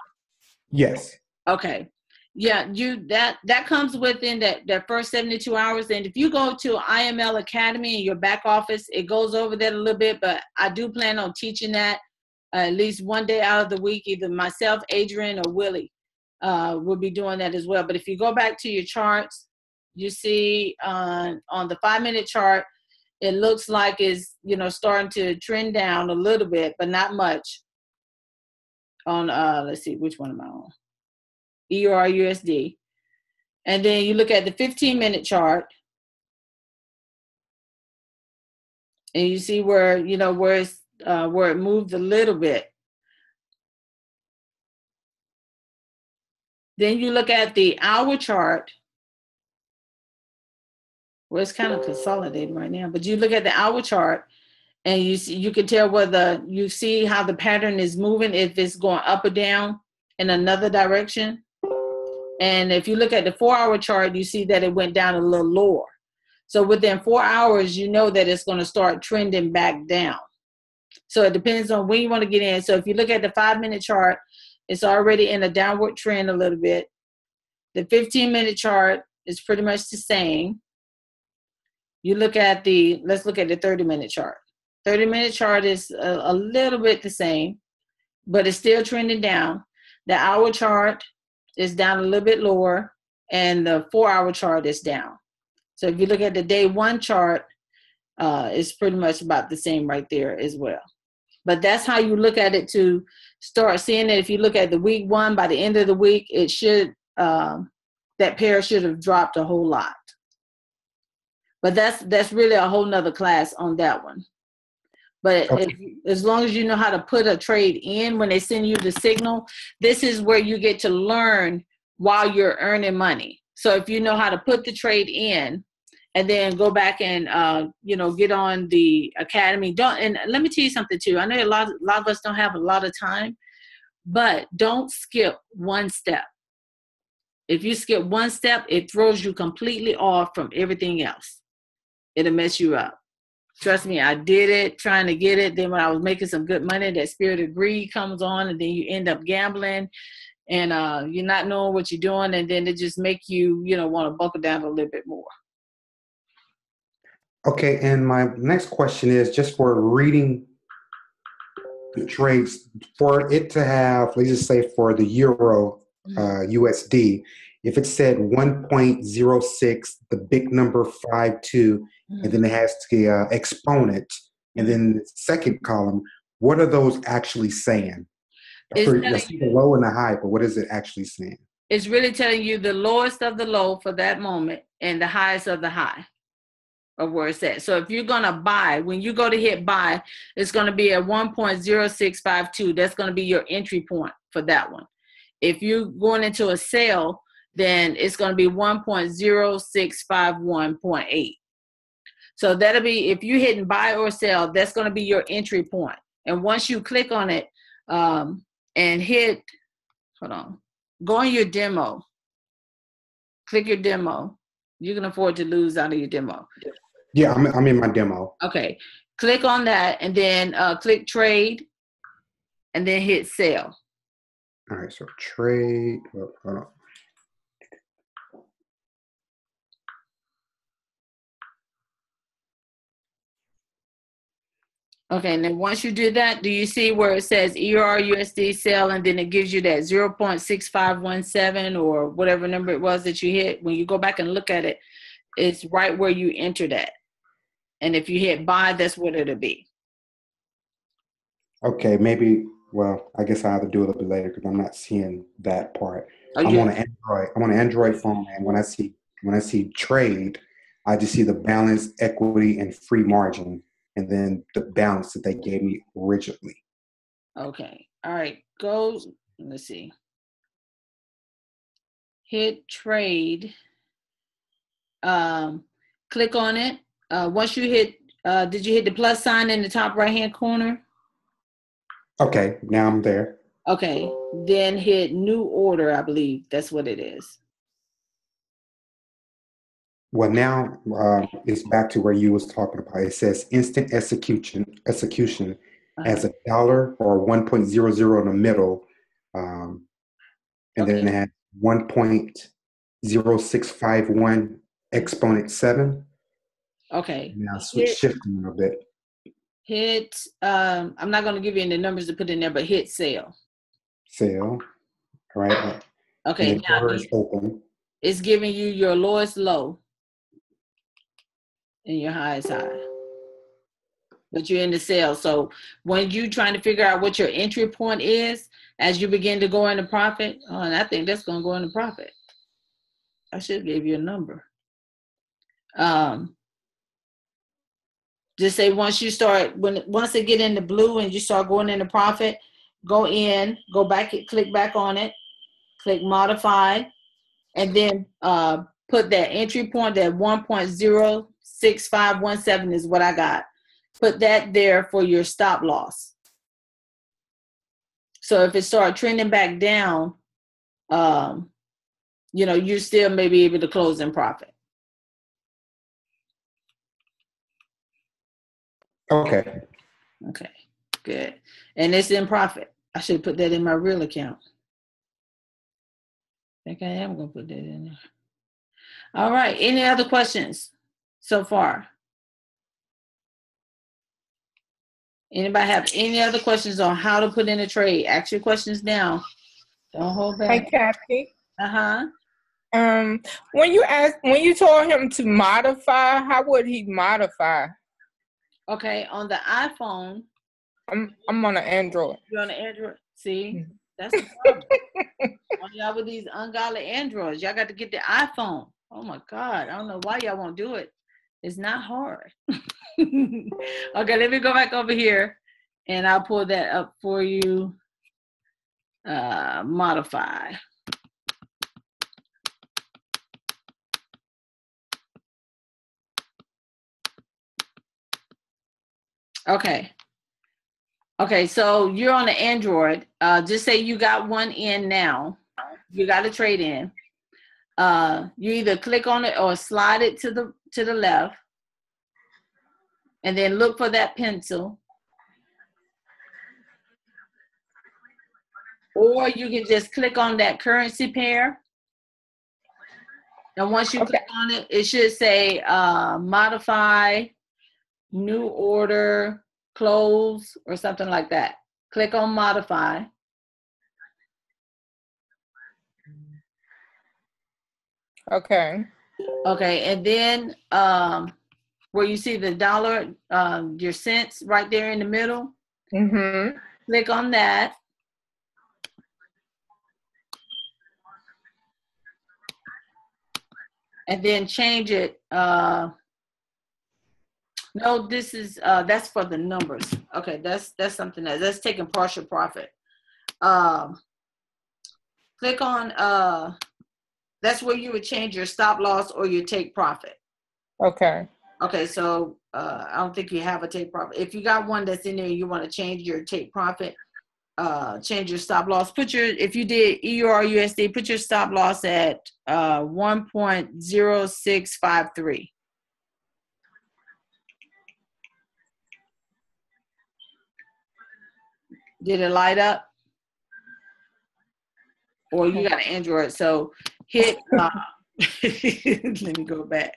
Yes. Okay. Yeah, that comes within that first 72 hours. And if you go to IML Academy in your back office, it goes over that a little bit, but I do plan on teaching that at least one day out of the week. Either myself, Adrian, or Willie will be doing that as well. But if you go back to your charts, you see on the 5-minute chart, it looks like it's, starting to trend down a little bit, but not much. On let's see, which one am I on? EURUSD. And then you look at the 15-minute chart, and you see where where it moved a little bit. Then you look at the hour chart, where it's kind of consolidated right now, but you look at the hour chart, and you can tell whether you see how the pattern is moving, if it's going up or down in another direction. And if you look at the 4-hour chart, you see that it went down a little lower. So within 4 hours, you know that it's going to start trending back down. So it depends on when you want to get in. So if you look at the 5-minute chart, it's already in a downward trend a little bit. The 15-minute chart is pretty much the same. Let's look at the 30-minute chart. 30-minute chart is a little bit the same, but it's still trending down. The hour chart is down a little bit lower, and the 4-hour chart is down. So if you look at the day 1 chart, it's pretty much about the same right there as well. But that's how you look at it to start seeing it. If you look at the week 1, by the end of the week, it should that pair should have dropped a whole lot. But that's really a whole nother class on that one. But as long as you know how to put a trade in when they send you the signal, this is where you get to learn while you're earning money. So if you know how to put the trade in and then go back and, get on the academy. And let me tell you something too. I know a lot of us don't have a lot of time, but don't skip one step. If you skip one step, it throws you completely off from everything else. It'll mess you up. Trust me, I did it, trying to get it. Then when I was making some good money, that spirit of greed comes on, and then you end up gambling, and you're not knowing what you're doing, and then it just make you, want to buckle down a little bit more. Okay, and my next question is just for reading the trades, for it to have, let's just say for the Euro USD, if it said 1.06, the big number 52, and then it has the exponent, and then the second column, what are those actually saying? I see the low and the high, but what is it actually saying? It's really telling you the lowest of the low for that moment and the highest of the high of where it's at. So if you're going to buy, when you go to hit buy, it's going to be at 1.0652. That's going to be your entry point for that one. If you're going into a sale, then it's going to be 1.0651.8. So that'll be, if you're hitting buy or sell, that's going to be your entry point. And once you click on it and hit, hold on, go on your demo, click your demo. You can afford to lose out of your demo. Yeah, I'm in my demo. Okay, click on that and then click trade and then hit sell. All right, so trade, oh, hold on. Okay, and then once you do that, do you see where it says ER USD sell and then it gives you that 0.6517 or whatever number it was that you hit? When you go back and look at it, it's right where you entered that. And if you hit buy, that's what it'll be. Okay, maybe, well, I guess I have to do it a little bit later because I'm not seeing that part. Oh, I'm yeah. on an Android. I'm on an Android phone, and when I see trade, I just see the balance, equity, and free margin, and then the balance that they gave me originally. Okay. All right. Go. Let's see. Hit trade. Click on it. Once you hit, did you hit the plus sign in the top right-hand corner? Okay, now I'm there. Okay. Then hit new order, I believe. That's what it is. Well, now it's back to where you was talking about. It says instant execution as $1 or 1.00 in the middle, and then it has 1.0651 exponent 7. Okay. Now switch shifting a little bit. Hit, I'm not going to give you any numbers to put in there, but hit sell. Sell. All right. Okay. And the order is open. It's giving you your lowest low and your highest high. But you're in the sale. So when you're trying to figure out what your entry point is, as you begin to go into profit, and I think that's going to go into profit. I should give you a number. Just say once you start, once they get in the blue and you start going into profit, go in, go back, click back on it, click modify, and then put that entry point, that 1.06517 is what I got. Put that there for your stop loss. So if it starts trending back down, you still may be able to close in profit. Okay. Okay, good. And it's in profit. I should put that in my real account. I think I am going to put that in there. All right. Any other questions so far? Anybody have any other questions on how to put in a trade? Ask your questions now. Don't hold back. Hey, Kathy. Uh-huh. When you told him to modify, how would he modify? Okay, on the iPhone. I'm on an Android. You're on the Android. See, that's the problem. On y'all with these ungodly Androids, y'all got to get the iPhone. Oh my God, I don't know why y'all won't do it. It's not hard. Okay, let me go back over here, and I'll pull that up for you. Modify. Okay. Okay, so you're on the Android. Just say you got one in now. You got a trade in. You either click on it or slide it to the left, and then look for that pencil. Or you can just click on that currency pair. And once you click on it, it should say modify, new order, close, or something like that. Click on modify. Okay. Okay, and then where you see the dollar, your cents right there in the middle. Mm-hmm. Click on that. And then change it. No, this is that's for the numbers. Okay, that's something else. That's taking partial profit. Click on that's where you would change your stop loss or your take profit. Okay. Okay, so I don't think you have a take profit. If you got one that's in there, you want to change your take profit, change your stop loss. If you did EUR USD, put your stop loss at 1.0653. Did it light up? Or you got an Android, so hit, let me go back.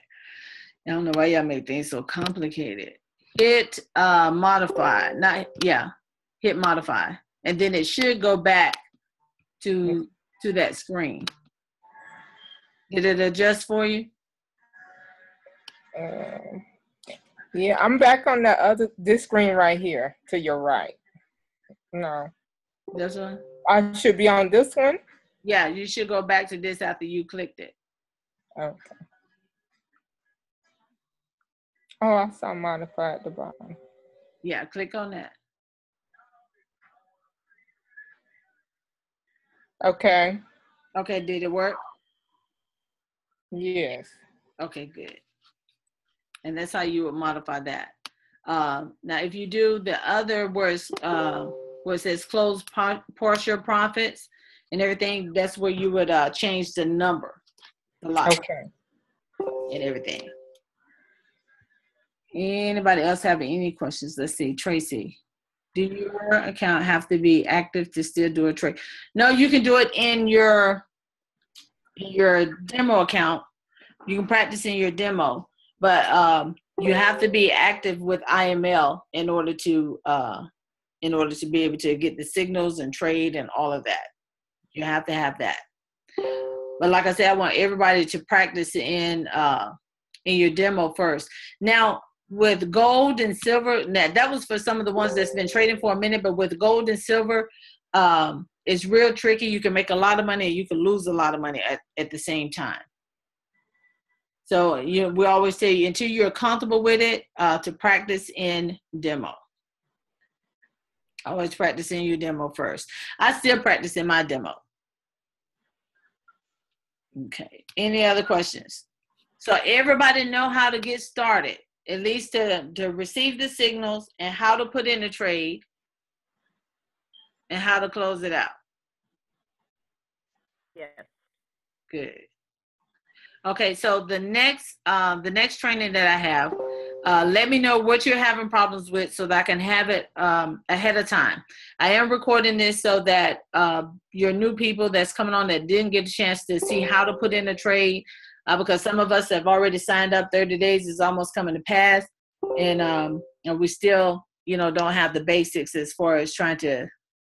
I don't know why y'all make things so complicated. Hit modify, hit modify. And then it should go back to that screen. Did it adjust for you? Yeah, I'm back on this screen right here to your right. No. This one? I should be on this one? Yeah, you should go back to this after you clicked it. Okay. Oh, I saw modify at the bottom. Yeah, click on that. Okay. Okay, did it work? Yes. Okay, good. And that's how you would modify that. Now, if you do the other where it says close partial profits and everything, that's where you would change the number, the lot, okay, and everything. Anybody else have any questions? Let's see, Tracy. Do your account have to be active to still do a trade? No, you can do it in your demo account. You can practice in your demo, but you have to be active with IML in order to be able to get the signals and trade and all of that. You have to have that. But like I said, I want everybody to practice in your demo first. Now, with gold and silver, that was for some of the ones that's been trading for a minute, but with gold and silver, it's real tricky. You can make a lot of money, and you can lose a lot of money at the same time. So we always tell you, until you're comfortable with it, to practice in demo. Always practice in your demo first. I still practice in my demo. Okay, any other questions? So everybody know how to get started, at least to receive the signals and how to put in a trade and how to close it out. Yes. Good. Okay, so the next training that I have, let me know what you're having problems with so that I can have it ahead of time. I am recording this so that your new people that's coming on that didn't get a chance to see how to put in a trade, because some of us have already signed up. 30 days is almost coming to pass, and we still don't have the basics as far as trying to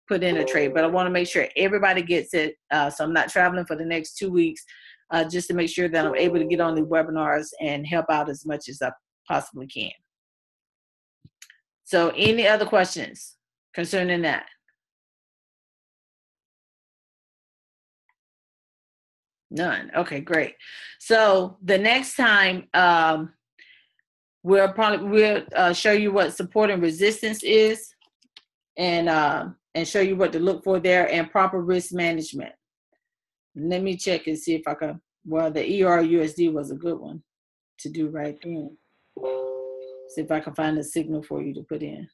put in a trade. But I want to make sure everybody gets it, so I'm not traveling for the next 2 weeks. Just to make sure that I'm able to get on the webinars and help out as much as I possibly can. So any other questions concerning that? None. Okay, great. So the next time we'll show you what support and resistance is, and show you what to look for there, and proper risk management. Let me check and see if I can. Well, the EUR USD was a good one to do right then. See if I can find a signal for you to put in.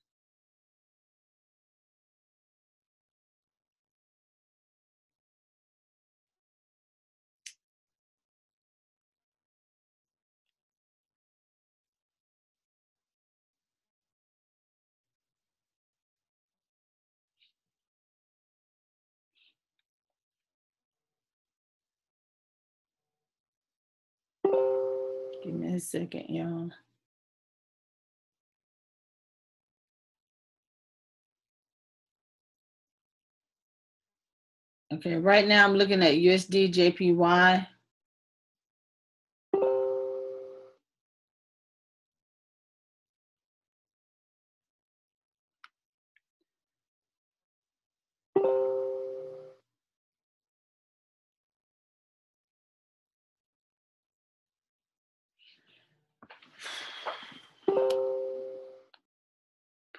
Give me a second, y'all. Okay, right now I'm looking at USD JPY.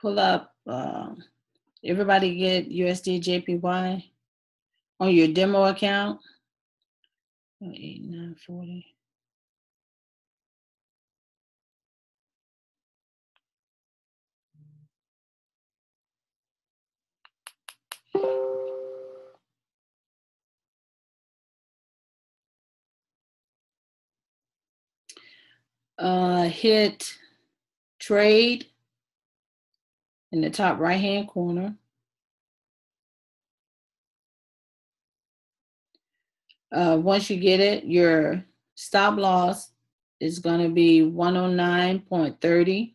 Pull up, everybody get USD JPY on your demo account. 8940. hit trade in the top right hand corner. Once you get it, your stop loss is going to be 109.30.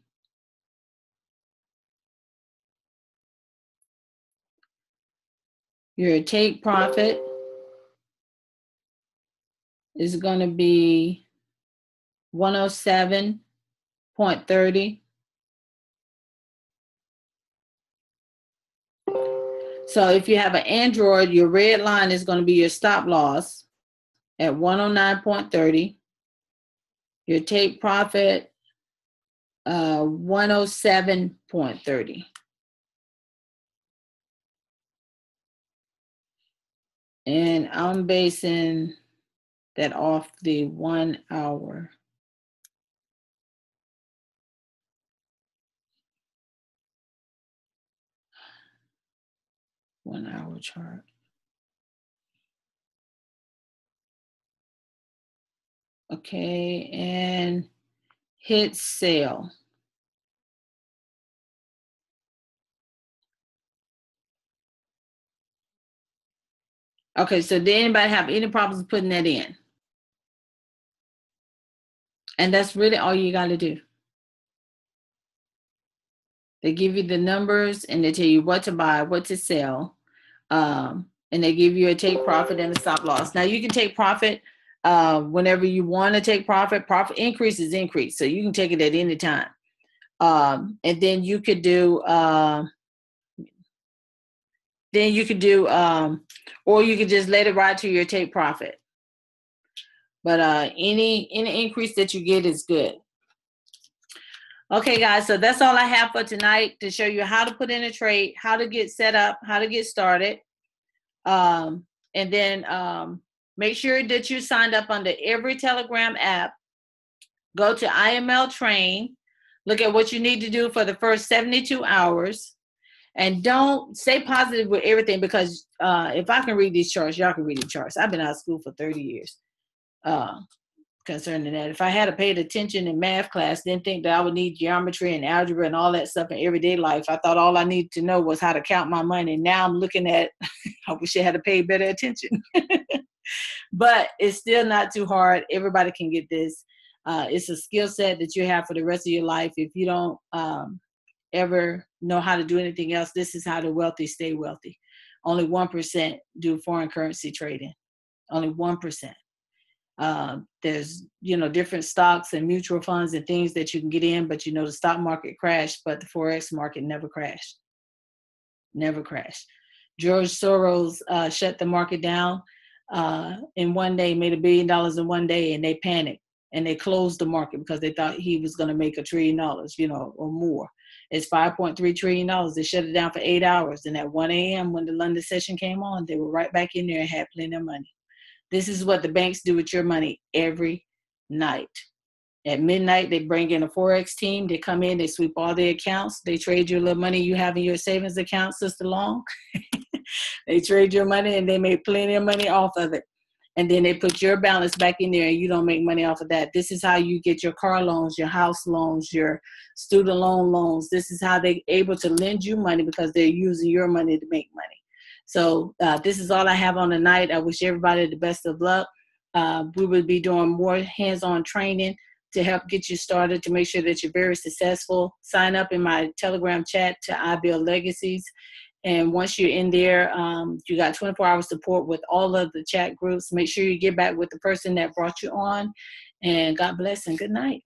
Your take profit is going to be 107.30. So if you have an Android, your red line is going to be your stop loss at 109.30. Your take profit, 107.30. And I'm basing that off the 1 hour. One hour chart. Okay, and hit sale. Okay, so did anybody have any problems putting that in? And that's really all you got to do. They give you the numbers and they tell you what to buy, what to sell. And they give you a take profit and a stop loss. Now you can take profit whenever you want to take profit. Profit increase is increase. So you can take it at any time. And then you could do, or you could just let it ride to your take profit. But any increase that you get is good. Okay, guys, so that's all I have for tonight to show you how to put in a trade, how to get set up, how to get started. And then make sure that you signed up under every Telegram app. Go to IML Train. Look at what you need to do for the first 72 hours. And don't stay positive with everything, because if I can read these charts, y'all can read the charts. I've been out of school for 30 years concerning that. If I had paid attention in math class, didn't think that I would need geometry and algebra and all that stuff in everyday life. I thought all I needed to know was how to count my money. Now I'm looking at, I wish I had paid better attention. But it's still not too hard. Everybody can get this. It's a skill set that you have for the rest of your life. If you don't ever know how to do anything else, this is how the wealthy stay wealthy. Only 1% do foreign currency trading. Only 1%. There's, different stocks and mutual funds and things that you can get in, but the stock market crashed, but the Forex market never crashed. Never crashed. George Soros shut the market down in one day, made $1 billion in one day, and they panicked and they closed the market because they thought he was going to make $1 trillion, or more. It's $5.3 trillion. They shut it down for 8 hours. And at 1 a.m. when the London session came on, they were right back in there and had plenty of money. This is what the banks do with your money every night. At midnight, they bring in a Forex team. They come in, they sweep all the accounts. They trade your little money you have in your savings account, Sister Long. They trade your money and they make plenty of money off of it. And then they put your balance back in there and you don't make money off of that. This is how you get your car loans, your house loans, your student loans. This is how they're able to lend you money, because they're using your money to make money. So this is all I have on tonight. I wish everybody the best of luck. We will be doing more hands-on training to help get you started, to make sure that you're very successful. Sign up in my Telegram chat to I Build Legacies. And once you're in there, you got 24-hour support with all of the chat groups. Make sure you get back with the person that brought you on. And God bless and good night.